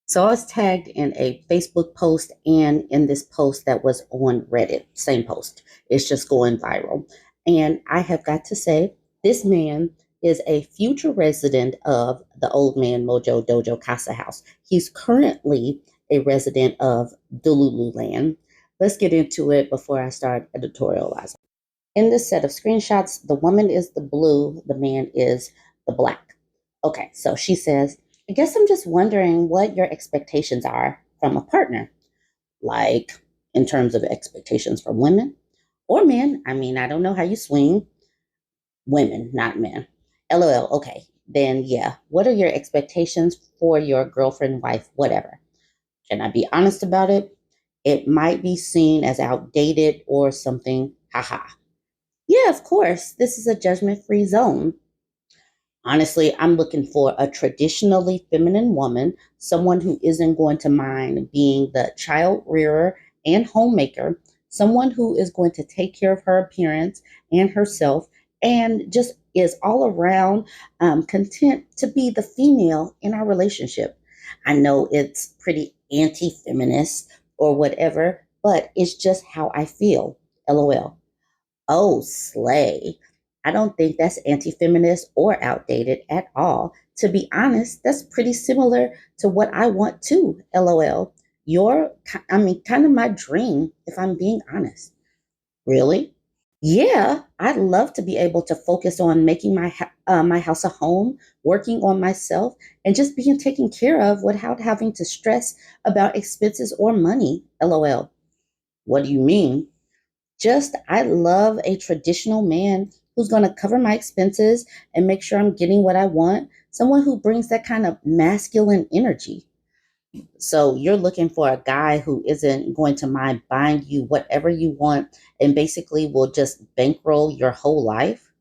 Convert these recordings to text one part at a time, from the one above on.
So I was tagged in a Facebook post and in this post that was on Reddit. Same post. It's just going viral. And I have got to say, this man is a future resident of the old man Mojo Dojo Casa house. He's currently a resident of Delulu land. Let's get into it before I start editorializing. In this set of screenshots, the woman is the blue, the man is the black. Okay, so she says, I guess I'm just wondering what your expectations are from a partner, like in terms of expectations from women or men. I mean, I don't know how you swing. Women, not men. LOL. Okay, then yeah. What are your expectations for your girlfriend, wife, whatever? Can I be honest about it? It might be seen as outdated or something. Haha. Yeah, of course. This is a judgment free zone. Honestly, I'm looking for a traditionally feminine woman, someone who isn't going to mind being the child rearer and homemaker, someone who is going to take care of her appearance and herself, and just is all around content to be the female in our relationship. I know it's pretty anti feminist or whatever, but it's just how I feel. LOL. Oh, slay. I don't think that's anti feminist or outdated at all. To be honest, that's pretty similar to what I want too. LOL. Kind of my dream, if I'm being honest. Really? Yeah, I'd love to be able to focus on making my house a home, working on myself, and just being taken care of without having to stress about expenses or money. LOL. What do you mean? Just, I love a traditional man who's going to cover my expenses and make sure I'm getting what I want. Someone who brings that kind of masculine energy. So you're looking for a guy who isn't going to mind buying you whatever you want and basically will just bankroll your whole life.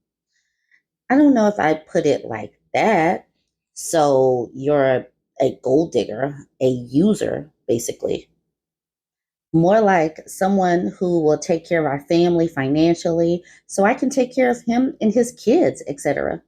I don't know if I put it like that. So you're a gold digger, a user, basically. More like someone who will take care of our family financially so I can take care of him and his kids, etc.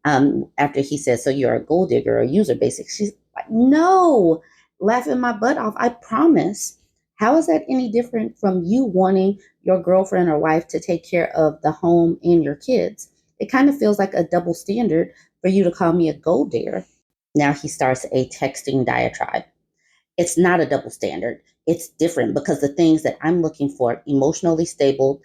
After he says, so you're a gold digger or user basic. She's like, no, laughing my butt off. I promise. How is that any different from you wanting your girlfriend or wife to take care of the home and your kids? It kind of feels like a double standard for you to call me a gold digger. Now he starts a texting diatribe. It's not a double standard. It's different because the things that I'm looking for, emotionally stable,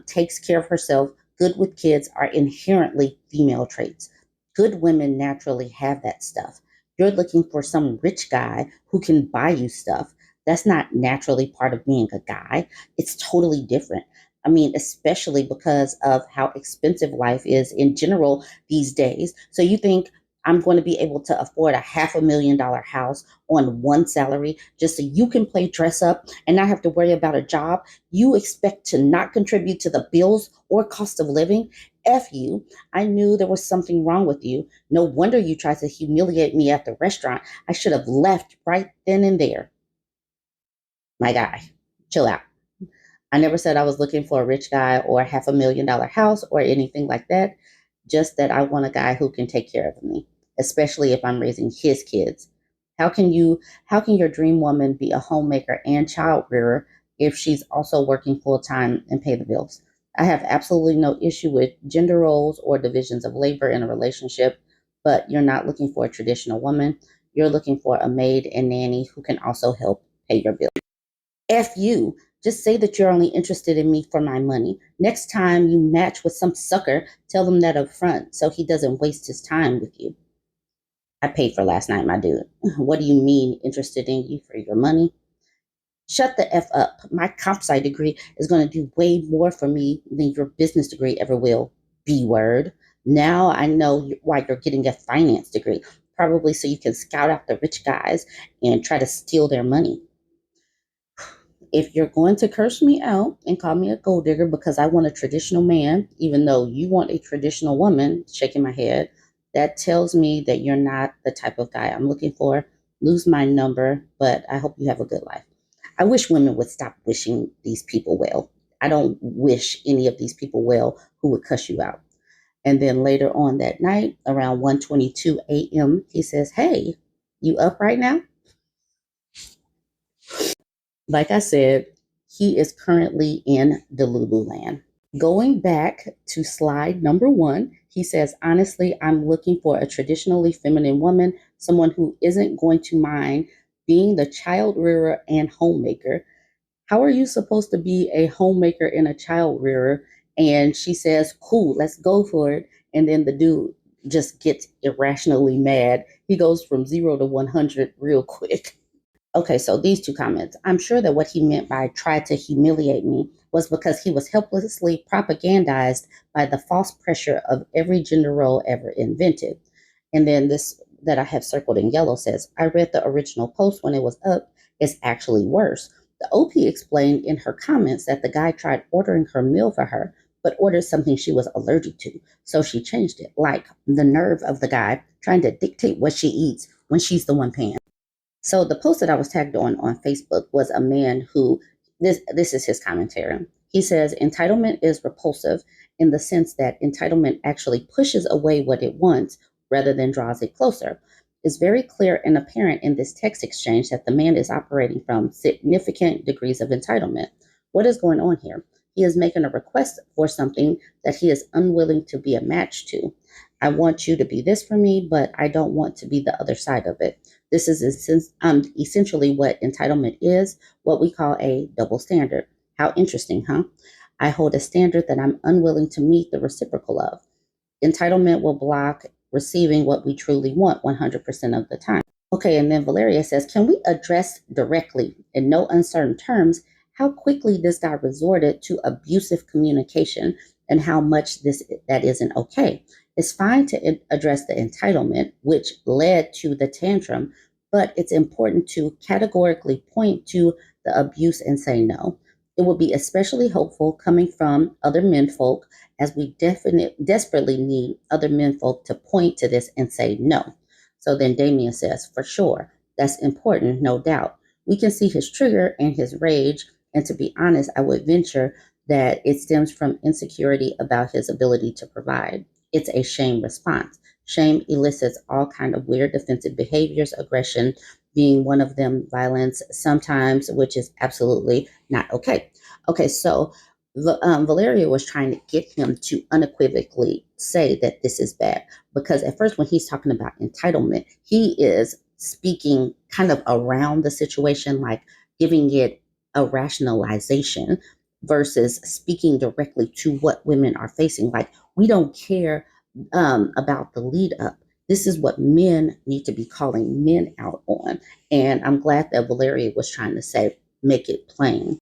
takes care of herself, good with kids, are inherently female traits. Good women naturally have that stuff. You're looking for some rich guy who can buy you stuff. That's not naturally part of being a guy. It's totally different. I mean, especially because of how expensive life is in general these days. So you think I'm going to be able to afford a $500,000 house on one salary just so you can play dress up and not have to worry about a job? You expect to not contribute to the bills or cost of living? F you. I knew there was something wrong with you. No wonder you tried to humiliate me at the restaurant. I should have left right then and there. My guy, chill out. I never said I was looking for a rich guy or a $500,000 house or anything like that. Just that I want a guy who can take care of me, especially if I'm raising his kids. How can your dream woman be a homemaker and child rearer if she's also working full time and pay the bills? I have absolutely no issue with gender roles or divisions of labor in a relationship, but you're not looking for a traditional woman. You're looking for a maid and nanny who can also help pay your bills. F you. Just say that you're only interested in me for my money. Next time you match with some sucker, tell them that up front so he doesn't waste his time with you. I paid for last night, my dude. What do you mean interested in you for your money? Shut the F up. My comp sci degree is going to do way more for me than your business degree ever will. B word. Now I know why you're getting a finance degree. Probably so you can scout out the rich guys and try to steal their money. If you're going to curse me out and call me a gold digger because I want a traditional man, even though you want a traditional woman, shaking my head, that tells me that you're not the type of guy I'm looking for. Lose my number, but I hope you have a good life. I wish women would stop wishing these people well. I don't wish any of these people well who would cuss you out. And then later on that night, around 1:22 a.m., he says, "Hey, you up right now?" Like I said, he is currently in Delulu land. Going back to slide number 1, he says, honestly, I'm looking for a traditionally feminine woman, someone who isn't going to mind being the child rearer and homemaker. How are you supposed to be a homemaker and a child rearer? And she says, cool, let's go for it. And then the dude just gets irrationally mad. He goes from 0 to 100 real quick. Okay, so these two comments. I'm sure that what he meant by tried to humiliate me was because he was helplessly propagandized by the false pressure of every gender role ever invented. And then this that I have circled in yellow says, I read the original post when it was up. It's actually worse. The OP explained in her comments that the guy tried ordering her meal for her, but ordered something she was allergic to. So she changed it. Like the nerve of the guy trying to dictate what she eats when she's the one paying. So the post that I was tagged on Facebook was a man who this is his commentary. He says entitlement is repulsive in the sense that entitlement actually pushes away what it wants rather than draws it closer. It's very clear and apparent in this text exchange that the man is operating from significant degrees of entitlement. What is going on here? He is making a request for something that he is unwilling to be a match to. I want you to be this for me, but I don't want to be the other side of it. This is essentially what entitlement is, what we call a double standard. How interesting, huh? I hold a standard that I'm unwilling to meet the reciprocal of. Entitlement will block receiving what we truly want 100% of the time. Okay, and then Valeria says, can we address directly, in no uncertain terms, how quickly this guy resorted to abusive communication and how much that isn't okay? It's fine to address the entitlement, which led to the tantrum, but it's important to categorically point to the abuse and say no. It would be especially helpful coming from other menfolk, as we desperately need other menfolk to point to this and say no. So then Damien says, for sure, that's important, no doubt. We can see his trigger and his rage, and to be honest, I would venture that it stems from insecurity about his ability to provide. It's a shame response. Shame elicits all kind of weird defensive behaviors, aggression being one of them, violence sometimes, which is absolutely not okay. Okay, so Valeria was trying to get him to unequivocally say that this is bad, because at first when he's talking about entitlement, he is speaking kind of around the situation, like giving it a rationalization versus speaking directly to what women are facing. Like, we don't care about the lead up. This is what men need to be calling men out on. And I'm glad that Valeria was trying to say, make it plain.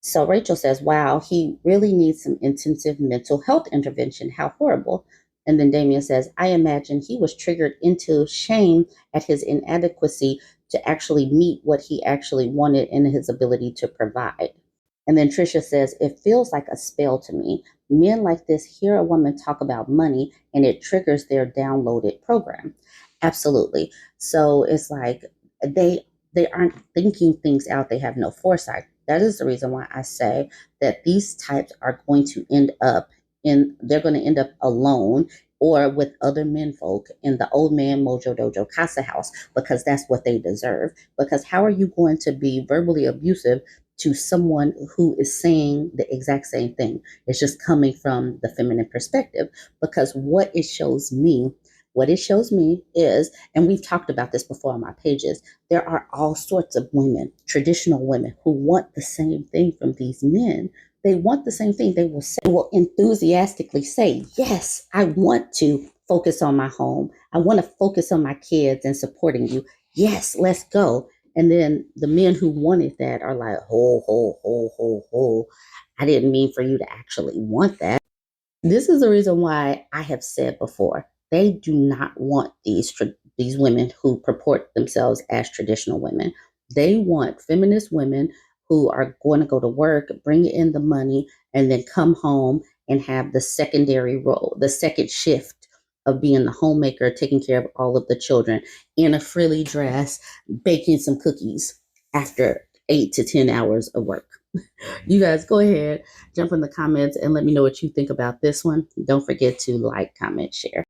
So Rachel says, wow, he really needs some intensive mental health intervention. How horrible. And then Damien says, I imagine he was triggered into shame at his inadequacy to actually meet what he actually wanted in his ability to provide. And then Trisha says, it feels like a spell to me. Men like this hear a woman talk about money and it triggers their downloaded program. Absolutely. So it's like they aren't thinking things out. They have no foresight. That is the reason why I say that these types are going to end up they're going to end up alone or with other menfolk in the old man Mojo Dojo Casa house, because that's what they deserve. Because how are you going to be verbally abusive to someone who is saying the exact same thing? It's just coming from the feminine perspective. Because what it shows me is, and we've talked about this before on my pages, there are all sorts of women, traditional women, who want the same thing from these men. They want the same thing. They will enthusiastically say, yes, I want to focus on my home. I want to focus on my kids and supporting you. Yes, let's go. And then the men who wanted that are like, ho, ho, ho, ho, ho. I didn't mean for you to actually want that. This is the reason why I have said before, they do not want these women who purport themselves as traditional women. They want feminist women who are going to go to work, bring in the money, and then come home and have the secondary role, the second shift of being the homemaker, taking care of all of the children in a frilly dress, baking some cookies after 8 to 10 hours of work. You guys go ahead, jump in the comments and let me know what you think about this one. Don't forget to like, comment, share.